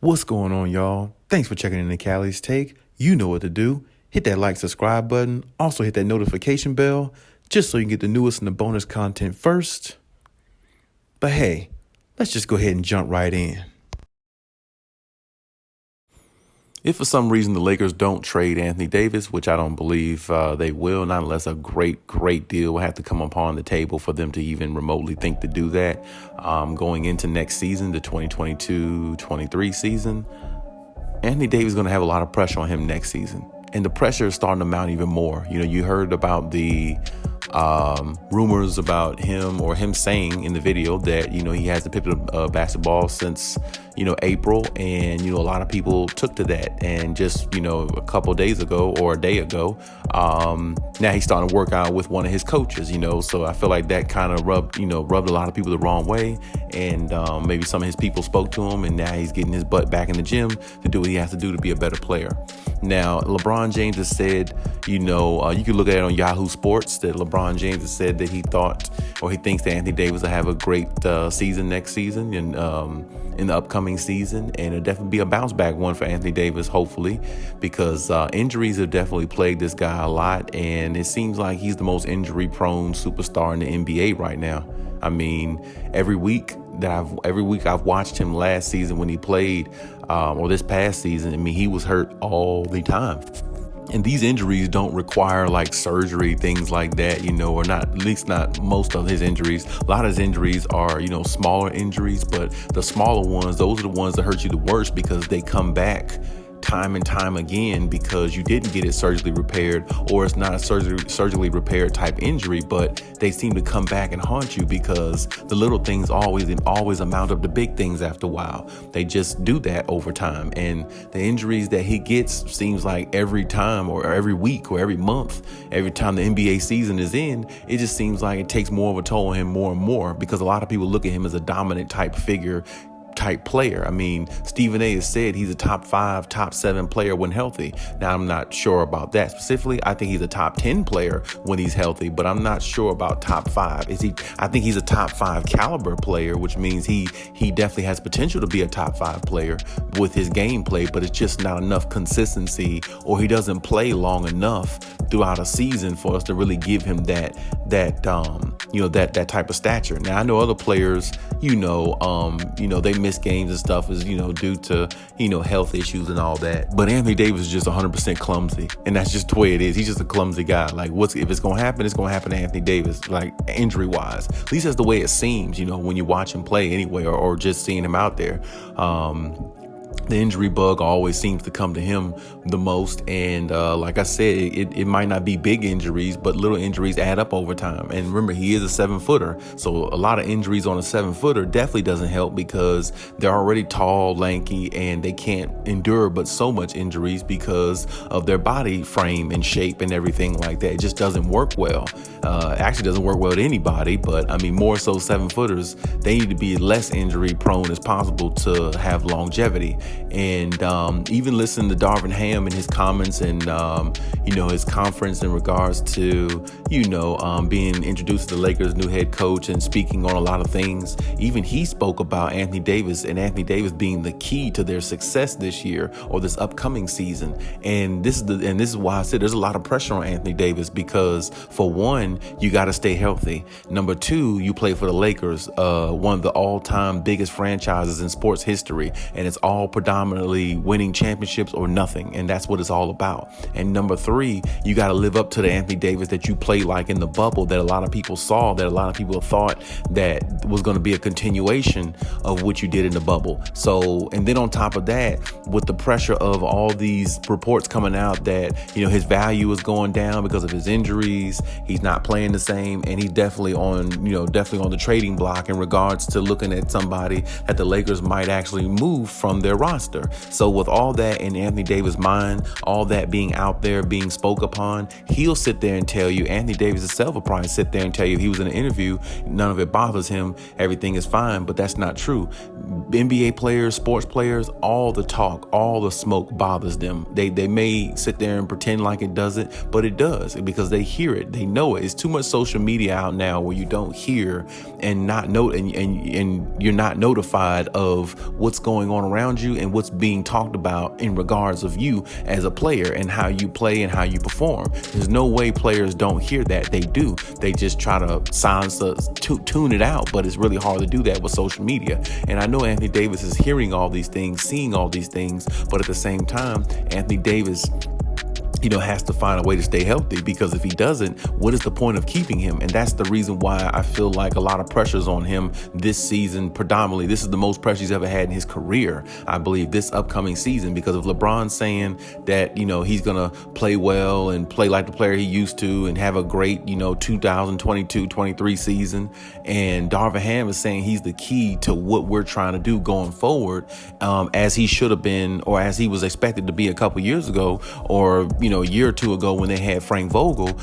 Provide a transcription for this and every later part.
What's going on, y'all? Thanks for checking in the Khaliis Take. You know what to do. Hit that like, subscribe button. Also hit that notification bell just so you can get the newest and the bonus content first. But hey, let's just go ahead and jump right in. If for some reason the Lakers don't trade Anthony Davis, which I don't believe they will, not unless a great deal will have to come upon the table for them to even remotely think to do that, going into next season, the 2022-23 season, Anthony Davis is going to have a lot of pressure on him next season. And the pressure is starting to mount even more. You know, you heard about the rumors about him saying in the video that, you know, he hasn't picked up basketball since, you know, April. And, you know, a lot of people took to that. And just, you know, a couple of days ago or a day ago, now he's starting to work out with one of his coaches, you know. So I feel like that kind of rubbed a lot of people the wrong way. And maybe some of his people spoke to him, and now he's getting his butt back in the gym to do what he has to do to be a better player. Now, LeBron James has said, you know, you can look at it on Yahoo Sports, that LeBron James has said that he thinks that Anthony Davis will have a great season next season and in the upcoming season. And it'll definitely be a bounce back one for Anthony Davis, hopefully, because injuries have definitely plagued this guy a lot. And it seems like he's the most injury prone superstar in the NBA right now. I mean, every week I've watched him last season when he played, or this past season, I mean, he was hurt all the time. And these injuries don't require like surgery, things like that, you know, or not, at least not most of his injuries. A lot of his injuries are, you know, smaller injuries, but the smaller ones, those are the ones that hurt you the worst because they come back time and time again because you didn't get it surgically repaired, or it's not a surgically repaired type injury, but they seem to come back and haunt you because the little things always amount up to big things after a while. They just do that over time. And the injuries that he gets seems like every time or every week or every month, every time the NBA season is in, it just seems like it takes more of a toll on him more and more because a lot of people look at him as a dominant type figure, type player. I mean, Stephen A has said he's a top 5, top 7 player when healthy. Now, I'm not sure about that specifically. I think he's a top 10 player when he's healthy, but I'm not sure about top 5. I think he's a top 5 caliber player, which means he definitely has potential to be a top 5 player with his gameplay, but it's just not enough consistency, or he doesn't play long enough throughout a season for us to really give him that type of stature. Now, I know other players, they miss games and stuff is, due to, health issues and all that. But Anthony Davis is just 100% clumsy. And that's just the way it is. He's just a clumsy guy. Like, if it's going to happen, it's going to happen to Anthony Davis, like injury wise. At least that's the way it seems, when you watch him play anyway, or just seeing him out there. The injury bug always seems to come to him the most. And like I said, it might not be big injuries, but little injuries add up over time. And remember, he is a 7-footer. So a lot of injuries on a 7-footer definitely doesn't help because they're already tall, lanky, and they can't endure but so much injuries because of their body frame and shape and everything like that. It just doesn't work well. Actually doesn't work well with anybody, but I mean, more so 7-footers, they need to be less injury prone as possible to have longevity. And even listen to Darvin Ham and his comments and, his conference in regards to, being introduced to the Lakers' new head coach and speaking on a lot of things. Even he spoke about Anthony Davis and Anthony Davis being the key to their success this year or this upcoming season. And this is why I said there's a lot of pressure on Anthony Davis because, for one, you got to stay healthy. Number two, you play for the Lakers, one of the all-time biggest franchises in sports history, and it's all predominantly winning championships or nothing, and that's what it's all about. And number three, you got to live up to the Anthony Davis that you played like in the bubble, that a lot of people saw, that a lot of people thought that was going to be a continuation of what you did in the bubble. So, and then on top of that, with the pressure of all these reports coming out that, his value is going down because of his injuries, he's not playing the same, and he's definitely on the trading block in regards to looking at somebody that the Lakers might actually move from their roster. So with all that in Anthony Davis' mind, all that being out there, being spoke upon, he'll sit there and tell you, Anthony Davis himself will probably sit there and tell you if he was in an interview, none of it bothers him, everything is fine, but that's not true. NBA players, sports players, all the talk, all the smoke bothers them. They may sit there and pretend like it doesn't, but it does because they hear it, they know it. It's too much social media out now where you don't hear and not know, and you're not notified of what's going on around you and what's being talked about in regards of you as a player and how you play and how you perform. There's no way players don't hear that. They do. They just try to silence tune it out, but it's really hard to do that with social media. And I know Anthony Davis is hearing all these things, seeing all these things, but at the same time, Anthony Davis has to find a way to stay healthy, because if he doesn't, what is the point of keeping him? And that's the reason why I feel like a lot of pressure's on him this season. Predominantly, this is the most pressure he's ever had in his career, I believe, this upcoming season, because of LeBron saying that, he's going to play well and play like the player he used to and have a great, 2022-23 season. And Darvin Ham is saying he's the key to what we're trying to do going forward, as he should have been, or as he was expected to be a couple years ago, or, a year or two ago when they had Frank Vogel.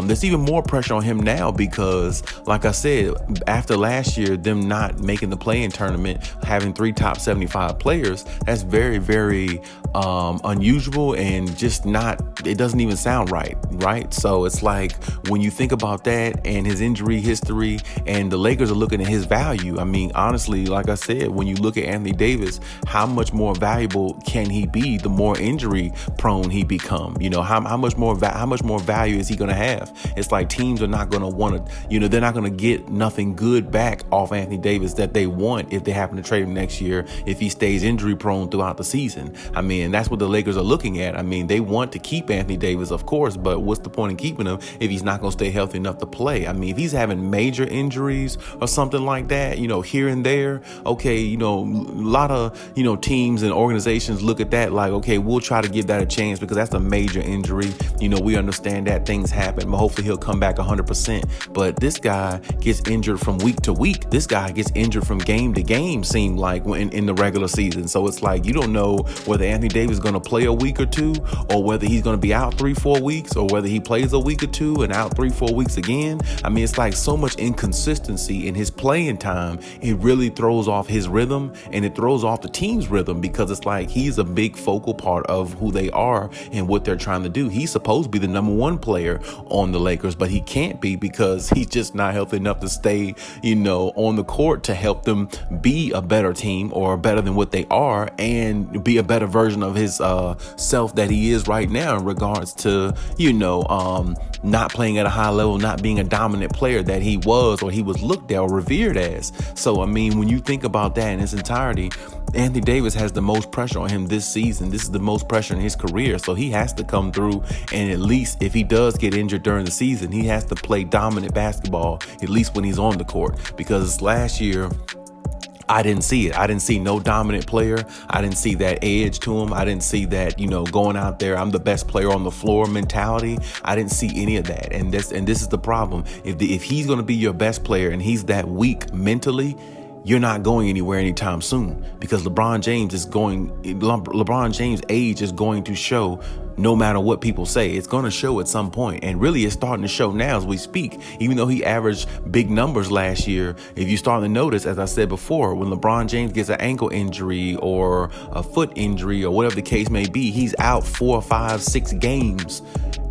There's even more pressure on him now because, like I said, after last year, them not making the play-in tournament, having 3 top 75 players, that's very, very unusual and just it doesn't even sound right? So it's like, when you think about that and his injury history, and the Lakers are looking at his value, I mean, honestly, like I said, when you look at Anthony Davis, how much more valuable can he be the more injury prone he become? How much more value is he going to have? It's like teams are not going to want to, they're not going to get nothing good back off Anthony Davis that they want if they happen to trade him next year, if he stays injury prone throughout the season. I mean, that's what the Lakers are looking at. I mean, they want to keep Anthony Davis, of course, but what's the point in keeping him if he's not going to stay healthy enough to play? I mean, if he's having major injuries or something like that, here and there, okay, a lot of, teams and organizations look at that like, okay, we'll try to give that a chance because that's a major injury. We understand that things happen, but hopefully he'll come back 100%. But this guy gets injured from week to week. This guy gets injured from game to game, seem like, in the regular season. So it's like, you don't know whether Anthony Davis is going to play a week or two, or whether he's going to be out 3-4 weeks, or whether he plays a week or two and out 3-4 weeks again. I mean, it's like so much inconsistency in his playing time. It really throws off his rhythm, and it throws off the team's rhythm, because it's like he's a big focal part of who they are and what they're trying to do. He's supposed to be the number 1 player on the Lakers, but he can't be because he's just not healthy enough to stay, on the court to help them be a better team, or better than what they are, and be a better version of his self that he is right now in regards to, not playing at a high level, not being a dominant player that he was, or he was looked at or revered as. So, I mean, when you think about that in its entirety, Anthony Davis has the most pressure on him this season. This is the most pressure in his career. So he has to come through, and at least if he does get injured during the season, he has to play dominant basketball, at least when he's on the court. Because last year, I didn't see it. I didn't see no dominant player. I didn't see that edge to him. I didn't see that, going out there, I'm the best player on the floor mentality. I didn't see any of that. And this is the problem. If he's going to be your best player and he's that weak mentally, you're not going anywhere anytime soon, because LeBron James' age is going to show. No matter what people say, it's going to show at some point. And really, it's starting to show now as we speak. Even though he averaged big numbers last year, if you start to notice, as I said before, when LeBron James gets an ankle injury or a foot injury or whatever the case may be, he's out 4, 5, 6 games.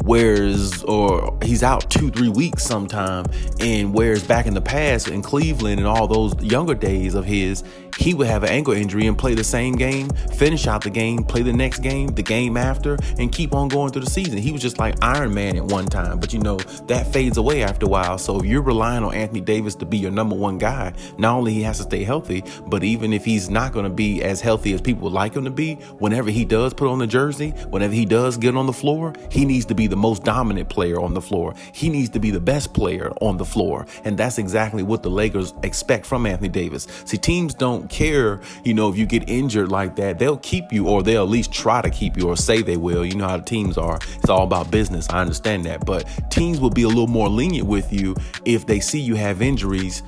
Or he's out 2-3 weeks sometime. And whereas back in the past in Cleveland and all those younger days of his, he would have an ankle injury and play the same game, finish out the game, play the next game, the game after, and keep on going through the season. He was just like Iron Man at one time, but that fades away after a while. So if you're relying on Anthony Davis to be your number 1 guy, not only he has to stay healthy, but even if he's not going to be as healthy as people would like him to be, whenever he does put on the jersey, whenever he does get on the floor, he needs to be the most dominant player on the floor. He needs to be the best player on the floor. And that's exactly what the Lakers expect from Anthony Davis. See, teams don't care, if you get injured like that, they'll keep you, or they'll at least try to keep you, or say they will. You know how the teams are. It's all about business. I understand that. But teams will be a little more lenient with you if they see you have injuries,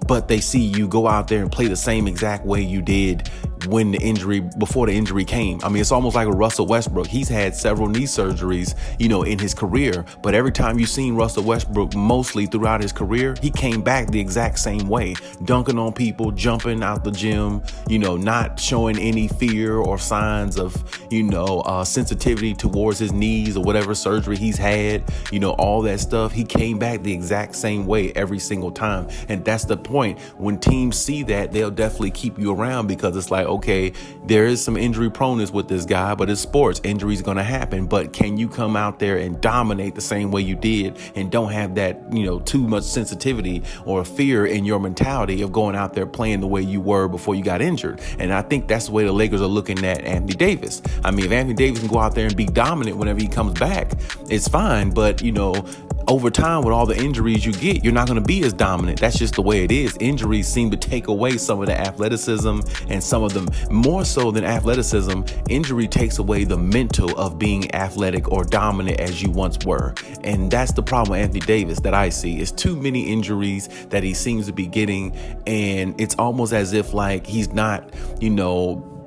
but they see you go out there and play the same exact way you did before the injury came. I mean, it's almost like a Russell Westbrook. He's had several knee surgeries, in his career, but every time you've seen Russell Westbrook, mostly throughout his career, he came back the exact same way, dunking on people, jumping out the gym, not showing any fear or signs of, sensitivity towards his knees or whatever surgery he's had, all that stuff. He came back the exact same way every single time. And that's the point. When teams see that, they'll definitely keep you around, because it's like, okay, there is some injury proneness with this guy, but it's sports. Injuries going to happen. But can you come out there and dominate the same way you did and don't have that, too much sensitivity or fear in your mentality of going out there playing the way you were before you got injured? And I think that's the way the Lakers are looking at Anthony Davis. I mean, if Anthony Davis can go out there and be dominant whenever he comes back, it's fine. But, over time, with all the injuries you get, you're not going to be as dominant. That's just the way it is. Injuries seem to take away some of the athleticism, and some of them, more so than athleticism, injury takes away the mental of being athletic or dominant as you once were. And that's the problem with Anthony Davis that I see, is too many injuries that he seems to be getting. And it's almost as if like he's not,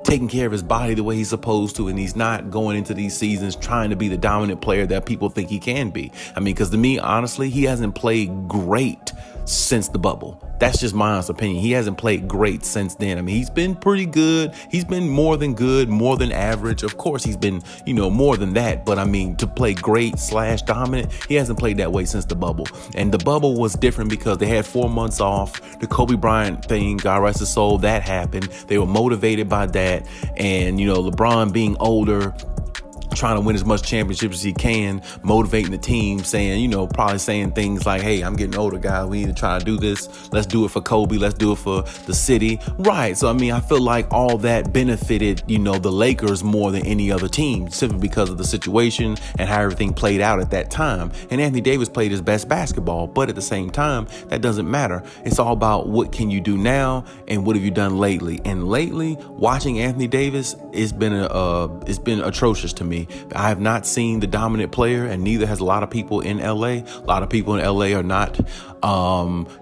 taking care of his body the way he's supposed to, and he's not going into these seasons trying to be the dominant player that people think he can be. I mean, because to me, honestly, he hasn't played great since the bubble. That's just my honest opinion. He hasn't played great since then. I mean, he's been pretty good. He's been more than good, more than average. Of course, he's been, more than that. But I mean, to play great / dominant, he hasn't played that way since the bubble. And the bubble was different because they had 4 months off. The Kobe Bryant thing, God rest his soul, that happened. They were motivated by that. And, LeBron being older, trying to win as much championships as he can, motivating the team, saying, probably saying things like, hey, I'm getting older, guys. We need to try to do this. Let's do it for Kobe. Let's do it for the city. Right. So, I mean, I feel like all that benefited, the Lakers more than any other team, simply because of the situation and how everything played out at that time. And Anthony Davis played his best basketball, but at the same time, that doesn't matter. It's all about what can you do now and what have you done lately. And lately, watching Anthony Davis, it's been atrocious to me. I have not seen the dominant player, and neither has a lot of people in LA. A lot of people in LA are not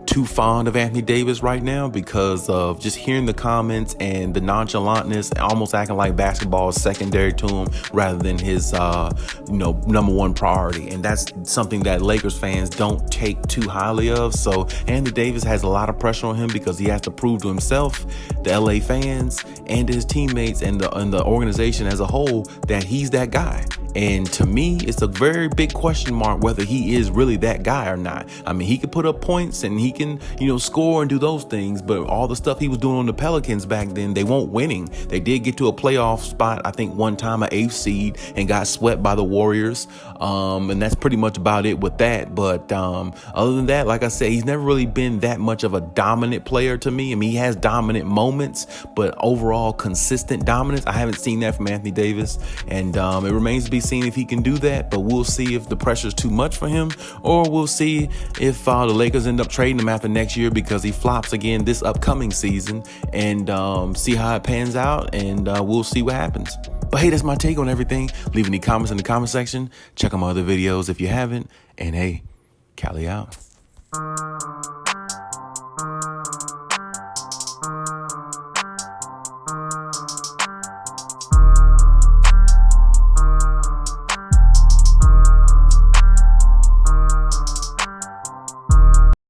too fond of Anthony Davis right now because of just hearing the comments and the nonchalantness, almost acting like basketball is secondary to him rather than his number one priority. And that's something that Lakers fans don't take too highly of. So Anthony Davis has a lot of pressure on him because he has to prove to himself, the LA fans, and his teammates and the organization as a whole that he's that guy. And to me, it's a very big question mark whether he is really that guy or not. I mean, he could put up points and he can, score and do those things, but all the stuff he was doing on the Pelicans back then, they weren't winning. They did get to a playoff spot, I think one time, an 8th seed, and got swept by the Warriors. And that's pretty much about it with that. But other than that, like I said, he's never really been that much of a dominant player to me. I mean, he has dominant moments, but overall consistent dominance, I haven't seen that from Anthony Davis. And it remains to be seen if he can do that, but we'll see if the pressure is too much for him, or we'll see if the Lakers end up trading him after next year because he flops again this upcoming season, and see how it pans out, and we'll see what happens. But hey, that's my take on everything. Leave any comments in the comment section. Check out my other videos if you haven't. And hey, Khaliis out.